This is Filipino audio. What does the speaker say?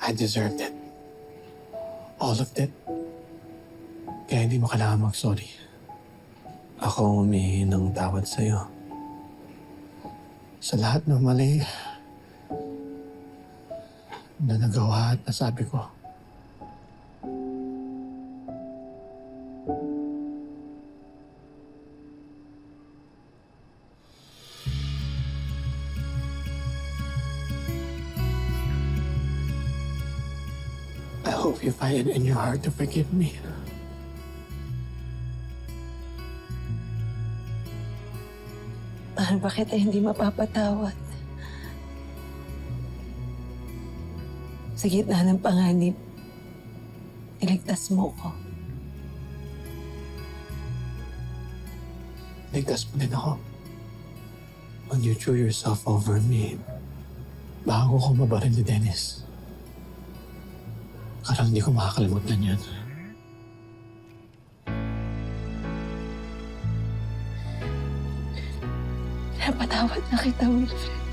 I deserved it. All of it. Kaya hindi mo kailangan mag-sorry. Ako humihingi ng tawad sa'yo. Sa lahat ng mali na nagawa at nasabi ko. I hope you find it in your heart to forgive me. Paano ba kita hindi mapapatawad? Sa gitna ng panganib, iligtas mo ko. Ligtas mo din ako. When you threw yourself over me, bago ko mabaril ni Dennis. Karang hindi ko makakalimutan yan. Napatawad na kita, Wilfred.